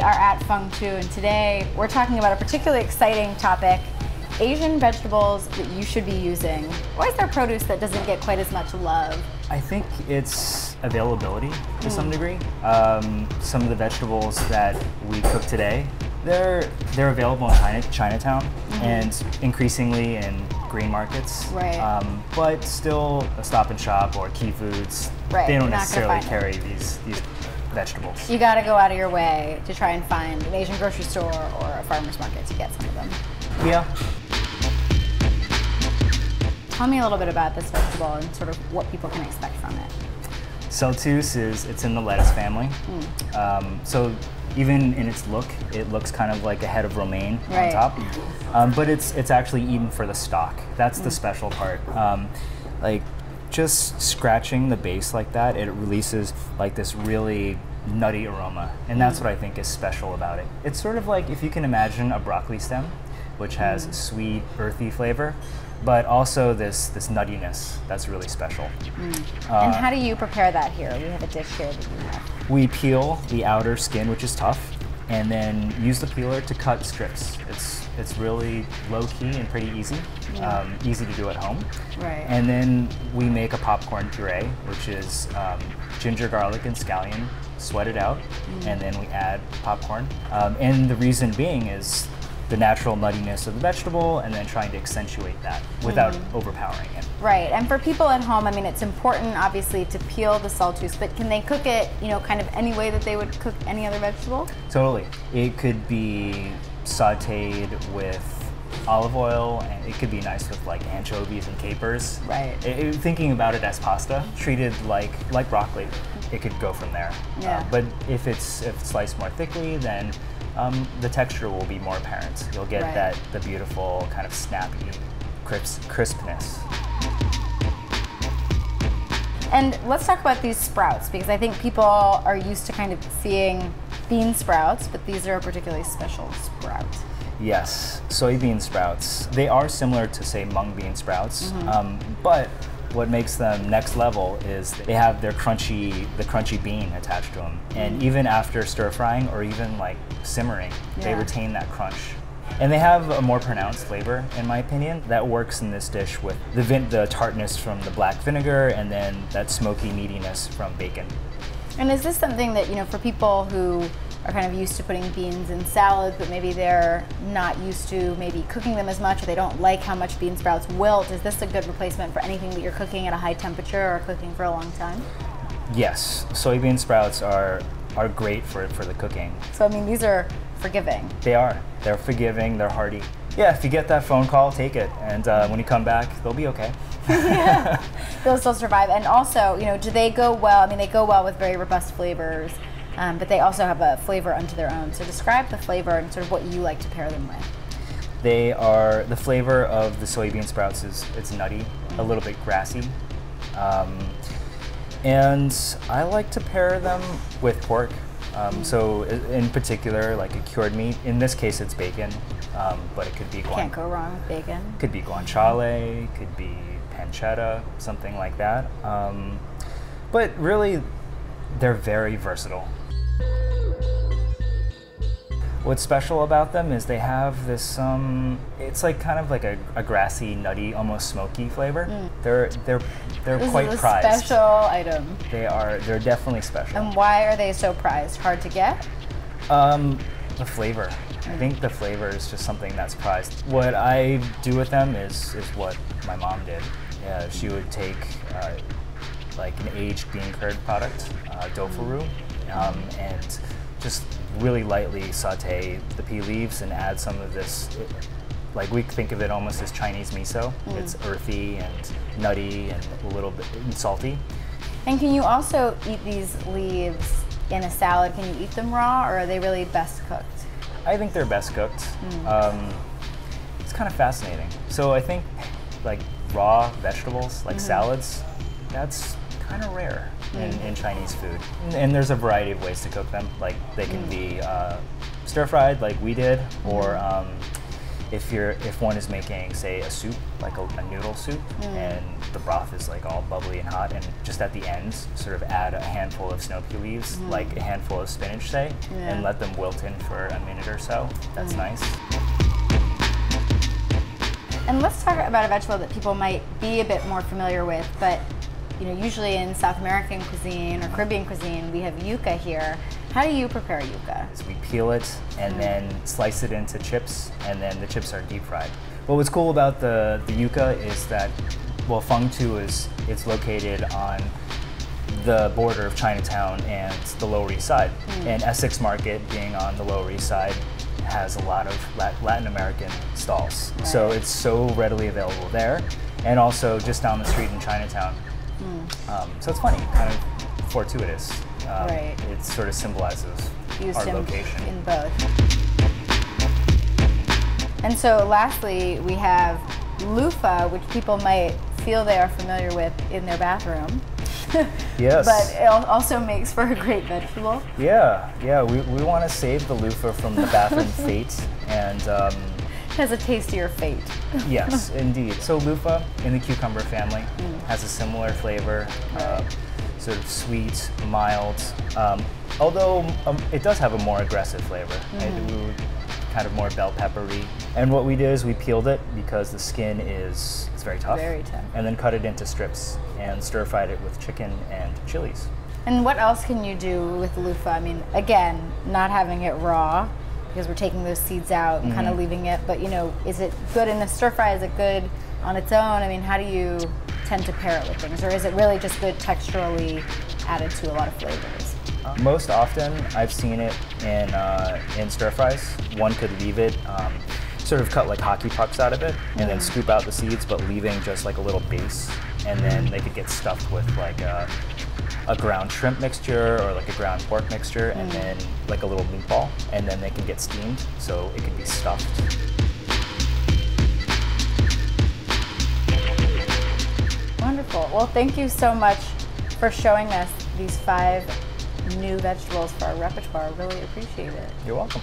are at Fung Tu, and today we're talking about a particularly exciting topic, Asian vegetables that you should be using. Why is there produce that doesn't get quite as much love? I think it's availability to some degree. Some of the vegetables that we cook today, they're available in Chinatown and increasingly in green markets. Right. But still a Stop and Shop or Key Foods, Right, they don't you're not gonna necessarily find carry these vegetables. You gotta go out of your way to try and find an Asian grocery store or a farmer's market to get some of them. Yeah. Tell me a little bit about this vegetable and sort of what people can expect from it. Celtuce it's in the lettuce family. So even in its look, it looks kind of like a head of romaine on top. But it's actually eaten for the stalk. That's the special part. Like just scratching the base like that, it releases like this really nutty aroma. And that's what I think is special about it. It's sort of like if you can imagine a broccoli stem, which has sweet, earthy flavor, but also this nuttiness that's really special. And how do you prepare that here? We have a dish here that you have. We peel the outer skin, which is tough, and then use the peeler to cut strips. It's really low-key and pretty easy, easy to do at home. Right. And then we make a popcorn puree, which is ginger, garlic, and scallion sweated out, and then we add popcorn. And the reason being is the natural nuttiness of the vegetable, and then trying to accentuate that without overpowering it. Right, and for people at home, I mean, it's important, obviously, to peel the Celtuce, but can they cook it, you know, kind of any way that they would cook any other vegetable? Totally. It could be sauteed with olive oil, and it could be nice with like anchovies and capers. Right. Thinking about it as pasta, treated like broccoli, it could go from there. Yeah. But if it's sliced more thickly, then the texture will be more apparent. You'll get the beautiful kind of snappy crispness. And let's talk about these sprouts, because I think people are used to kind of seeing bean sprouts, but these are a particularly special sprout. Yes, soybean sprouts. They are similar to, say, mung bean sprouts, but what makes them next level is they have the crunchy bean attached to them. And even after stir frying or even like simmering, they retain that crunch. And they have a more pronounced flavor, in my opinion, that works in this dish with the tartness from the black vinegar and then that smoky meatiness from bacon. And is this something that, you know, for people who are kind of used to putting beans in salads, but maybe they're not used to maybe cooking them as much, or they don't like how much bean sprouts wilt, is this a good replacement for anything that you're cooking at a high temperature or cooking for a long time? Yes, soybean sprouts are great for the cooking. So, I mean, these are forgiving. They are. They're forgiving, they're hearty. Yeah, if you get that phone call, take it. And when you come back, they'll be okay. Yeah, they'll still survive. And also, you know, do they go well? I mean, they go well with very robust flavors, but they also have a flavor unto their own. So describe the flavor and sort of what you like to pair them with. The flavor of the soybean sprouts it's nutty, a little bit grassy. And I like to pair them with pork. So in particular, like a cured meat. In this case, it's bacon, but it could be Can't go wrong with bacon. Could be guanciale, could be pancetta, something like that. But really, they're very versatile. What's special about them is they have this, it's like kind of like a grassy, nutty, almost smoky flavor. They're quite prized. This is a special item. They're definitely special. And why are they so prized? Hard to get? The flavor. I think the flavor is just something that's prized. What I do with them is what my mom did. Yeah, she would take like an aged bean curd product, tofu roux, and just really lightly saute the pea leaves and add some of this, like we think of it almost as Chinese miso. It's earthy and nutty and a little bit salty. And can you also eat these leaves in a salad? Can you eat them raw, or are they really best cooked? I think they're best cooked. It's kind of fascinating. So I think like raw vegetables, like salads, that's kind of rare in Chinese food. And there's a variety of ways to cook them. Like they can be stir-fried like we did, or if one is making, say, a soup, like a noodle soup, and the broth is like all bubbly and hot, and just at the end, sort of add a handful of snow pea leaves, like a handful of spinach, say, and let them wilt in for a minute or so. That's nice. And let's talk about a vegetable that people might be a bit more familiar with, but usually in South American cuisine or Caribbean cuisine, we have yuca here. How do you prepare yuca? So we peel it and then slice it into chips, and then the chips are deep fried. But what's cool about the yuca is that, well, Fung Tu it's located on the border of Chinatown and the Lower East Side. And Essex Market, being on the Lower East Side, has a lot of Latin American stalls. Right. So it's so readily available there, and also just down the street in Chinatown. So it's funny, kind of fortuitous. Right. It sort of symbolizes Used our location. In both. And so lastly, we have LUFFA, which people might feel they are familiar with in their bathroom. Yes. But it also makes for a great vegetable. Yeah, we want to save the LUFFA from the bathroom fate, and has a tastier fate. Yes, indeed. So LUFFA in the cucumber family has a similar flavor, sort of sweet, mild, although it does have a more aggressive flavor. Kind of more bell peppery. And what we did is we peeled it because the skin is very tough. Very tough. And then cut it into strips and stir-fried it with chicken and chilies. And what else can you do with LUFFA? I mean, again, not having it raw, because we're taking those seeds out and kind of leaving it, but is it good in the stir fry? Is it good on its own? I mean, how do you tend to pair it with things? Or is it really just good texturally added to a lot of flavors? Most often, I've seen it in stir fries. One could leave it, sort of cut like hockey pucks out of it, and then scoop out the seeds, but leaving just like a little base, and then they could get stuffed with like a ground shrimp mixture or like a ground pork mixture, and then like a little meatball, and then they can get steamed, so it could be stuffed. Wonderful. Well, thank you so much for showing us these 5 new vegetables for our repertoire. I really appreciate it. You're welcome.